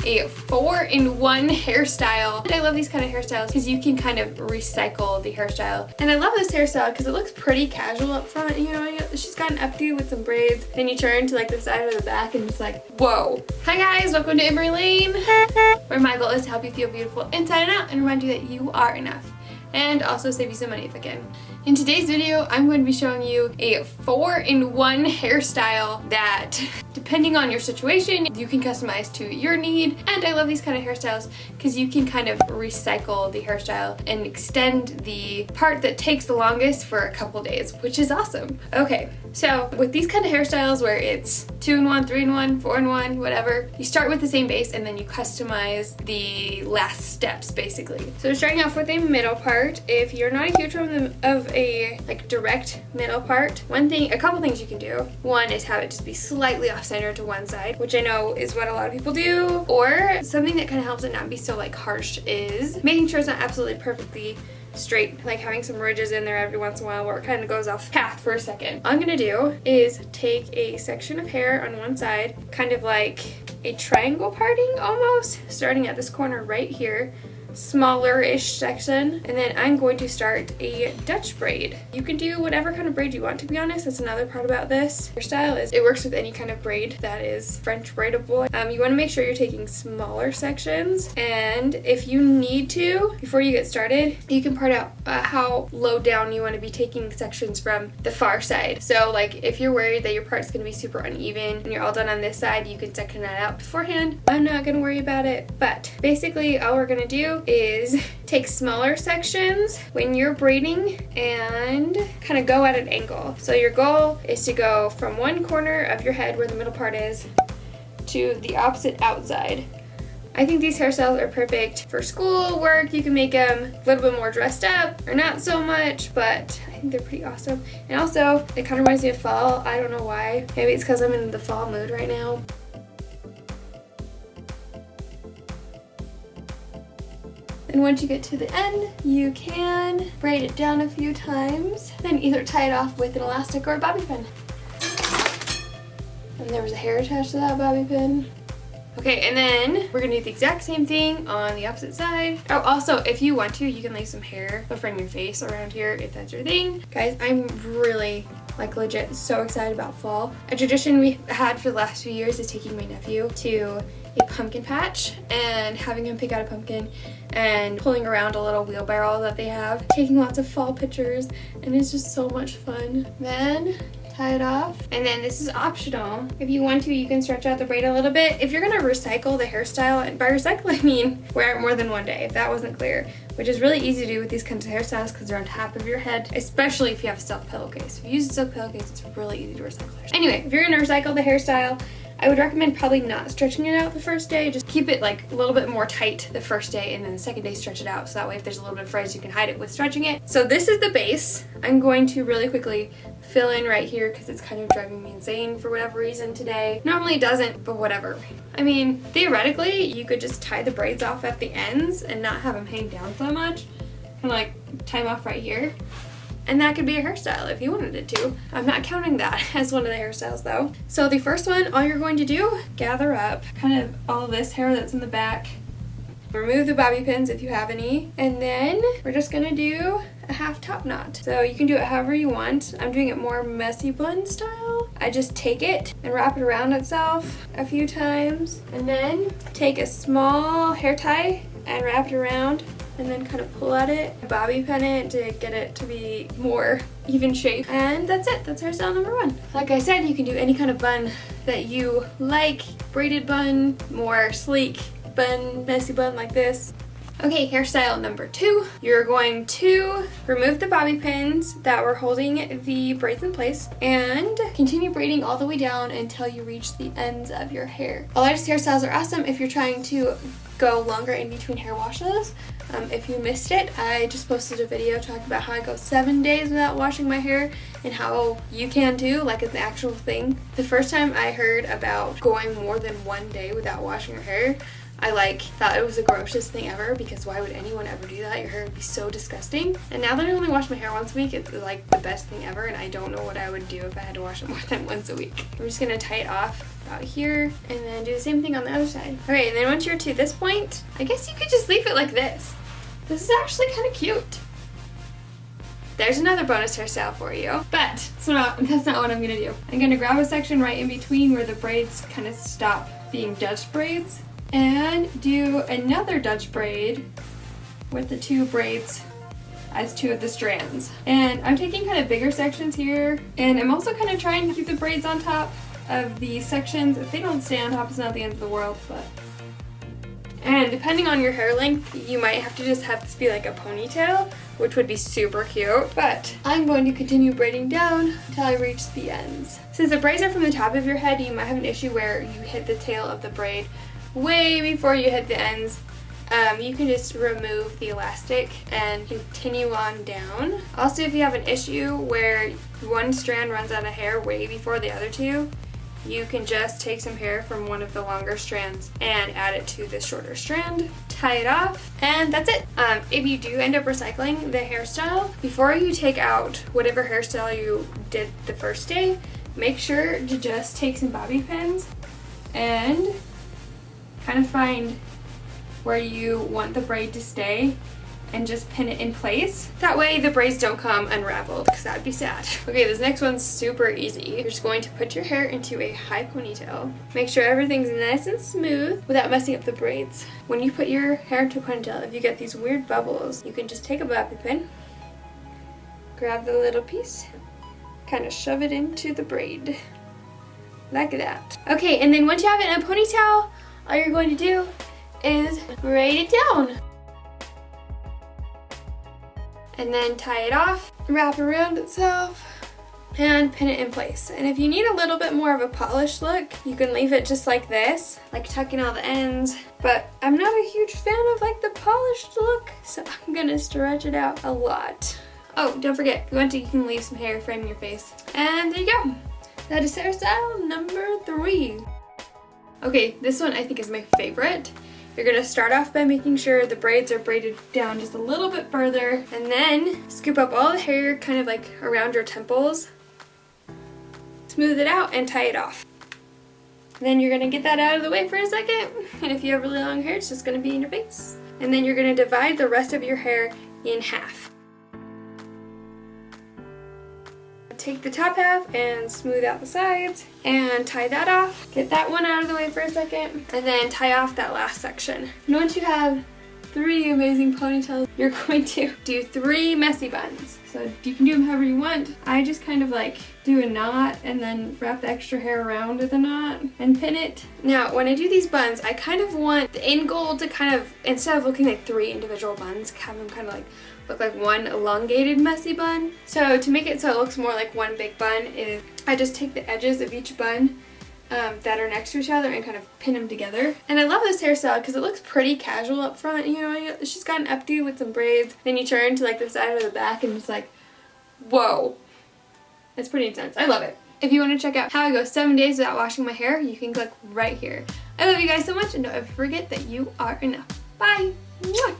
a 4-in-1 hairstyle. And I love these kind of hairstyles because you can kind of recycle the hairstyle. And I love this hairstyle because it looks pretty casual up front. You know, she's got an updo with some braids. Then you turn to like the side or the back and it's like, whoa. Hi guys, welcome to Emmarie Lane, where my goal is to help you feel beautiful inside and out and remind you that you are enough. And also save you some money if I can. In today's video, I'm going to be showing you a 4-in-1 hairstyle that, depending on your situation, you can customize to your need. And I love these kind of hairstyles because you can kind of recycle the hairstyle and extend the part that takes the longest for a couple days, which is awesome. Okay, so with these kind of hairstyles where it's 2-in-1, 3-in-1, 4-in-1, whatever, you start with the same base and then you customize the last steps basically. So starting off with a middle part, if you're not a huge fan of a like direct middle part, a couple things you can do. One is have it just be slightly off center to one side, which I know is what a lot of people do. Or something that kind of helps it not be so like harsh is making sure it's not absolutely perfectly straight, like having some ridges in there every once in a while where it kind of goes off path for a second. All I'm gonna do is take a section of hair on one side, kind of like a triangle parting almost, starting at this corner right here, smaller-ish section, and then I'm going to start a Dutch braid. You can do whatever kind of braid you want, to be honest. That's another part about this hairstyle is it works with any kind of braid that is French braidable. You want to make sure you're taking smaller sections, and if you need to, before you get started, you can part out how low down you want to be taking sections from the far side. So like if you're worried that your part's going to be super uneven and you're all done on this side, you can section that out beforehand. I'm not going to worry about it, but basically all we're going to do is take smaller sections when you're braiding and kind of go at an angle. So your goal is to go from one corner of your head where the middle part is to the opposite outside. I think these hairstyles are perfect for school, work. You can make them a little bit more dressed up or not so much, but I think they're pretty awesome. And also, it kind of reminds me of fall. I don't know why. Maybe it's because I'm in the fall mood right now. And once you get to the end, you can braid it down a few times, then either tie it off with an elastic or a bobby pin. And there was a hair attached to that bobby pin. Okay, and then we're gonna do the exact same thing on the opposite side. Oh, also, if you want to, you can lay some hair from your face around here if that's your thing. Guys, I'm really, like legit, so excited about fall. A tradition we've had for the last few years is taking my nephew to a pumpkin patch and having him pick out a pumpkin and pulling around a little wheelbarrow that they have, taking lots of fall pictures, and it's just so much fun. Then tie it off, and then this is optional. If you want to, you can stretch out the braid a little bit. If you're gonna recycle the hairstyle, and by recycle I mean wear it more than one day, if that wasn't clear, which is really easy to do with these kinds of hairstyles because they're on top of your head, especially if you have a silk pillowcase. If you use a silk pillowcase, it's really easy to recycle. Anyway, if you're gonna recycle the hairstyle, I would recommend probably not stretching it out the first day. Just keep it like a little bit more tight the first day, and then the second day stretch it out, so that way if there's a little bit of frizz you can hide it with stretching it. So this is the base. I'm going to really quickly fill in right here because it's kind of driving me insane for whatever reason today. Normally it doesn't, but whatever. I mean, theoretically you could just tie the braids off at the ends and not have them hang down so much. Kind of like tie them off right here. And that could be a hairstyle if you wanted it to. I'm not counting that as one of the hairstyles though. So the first one, all you're going to do, gather up kind of all this hair that's in the back. Remove the bobby pins if you have any. And then we're just gonna do a half top knot. So you can do it however you want. I'm doing it more messy bun style. I just take it and wrap it around itself a few times. And then take a small hair tie and wrap it around, and then kind of pull at it, bobby pin it to get it to be more even shape. And that's it, that's hairstyle number 1. Like I said, you can do any kind of bun that you like. Braided bun, more sleek bun, messy bun like this. Okay, hairstyle number 2. You're going to remove the bobby pins that were holding the braids in place and continue braiding all the way down until you reach the ends of your hair. A lot of these hairstyles are awesome if you're trying to go longer in between hair washes. If you missed it, I just posted a video talking about how I go 7 days without washing my hair and how you can too, like it's an actual thing. The first time I heard about going more than 1 day without washing your hair, I thought it was the grossest thing ever, because why would anyone ever do that? Your hair would be so disgusting. And now that I only wash my hair once a week, it's like the best thing ever, and I don't know what I would do if I had to wash it more than once a week. I'm just gonna tie it off about here, and then do the same thing on the other side. Okay, and then once you're to this point, I guess you could just leave it like this. This is actually kind of cute. There's another bonus hairstyle for you, but that's not what I'm gonna do. I'm gonna grab a section right in between where the braids kind of stop being Dutch braids and do another Dutch braid with the two braids as two of the strands. And I'm taking kind of bigger sections here, and I'm also kind of trying to keep the braids on top of these sections. If they don't stay on top, it's not the end of the world, but. And depending on your hair length, you might have to just have this be like a ponytail, which would be super cute. But I'm going to continue braiding down until I reach the ends. Since the braids are from the top of your head, you might have an issue where you hit the tail of the braid way before you hit the ends. You can just remove the elastic and continue on down. Also, if you have an issue where one strand runs out of hair way before the other two, you can just take some hair from one of the longer strands and add it to the shorter strand, tie it off, and that's it. If you do end up recycling the hairstyle, before you take out whatever hairstyle you did the first day, make sure to just take some bobby pins and kind of find where you want the braid to stay and just pin it in place. That way the braids don't come unraveled, because that'd be sad. Okay, this next one's super easy. You're just going to put your hair into a high ponytail. Make sure everything's nice and smooth without messing up the braids. When you put your hair into a ponytail, if you get these weird bubbles, you can just take a bobby pin, grab the little piece, kind of shove it into the braid, like that. Okay, and then once you have it in a ponytail, all you're going to do is braid it down. And then tie it off, wrap around itself, and pin it in place. And if you need a little bit more of a polished look, you can leave it just like this, like tucking all the ends. But I'm not a huge fan of like the polished look, so I'm gonna stretch it out a lot. Oh, don't forget, if you want to, you can leave some hair framing your face. And there you go. That is hairstyle number 3. Okay, this one I think is my favorite. You're gonna start off by making sure the braids are braided down just a little bit further, and then scoop up all the hair kind of like around your temples, smooth it out, and tie it off. Then you're gonna get that out of the way for a second, and if you have really long hair, it's just gonna be in your face. And then you're gonna divide the rest of your hair in half. Take the top half and smooth out the sides and tie that off. Get that one out of the way for a second, and then tie off that last section. And once you have 3 amazing ponytails, you're going to do 3 messy buns. So you can do them however you want. I just kind of like do a knot and then wrap the extra hair around the knot and pin it. Now, when I do these buns, I kind of want the end goal to kind of, instead of looking like 3 individual buns, have them kind of like look like one elongated messy bun. So to make it so it looks more like one big bun, is I just take the edges of each bun that are next to each other and kind of pin them together. And I love this hairstyle because it looks pretty casual up front. You know, she's got an updo with some braids. Then you turn to like the side or the back and it's like, whoa. It's pretty intense. I love it. If you want to check out how I go 7 days without washing my hair, you can click right here. I love you guys so much, and don't ever forget that you are enough. Bye! Mwah!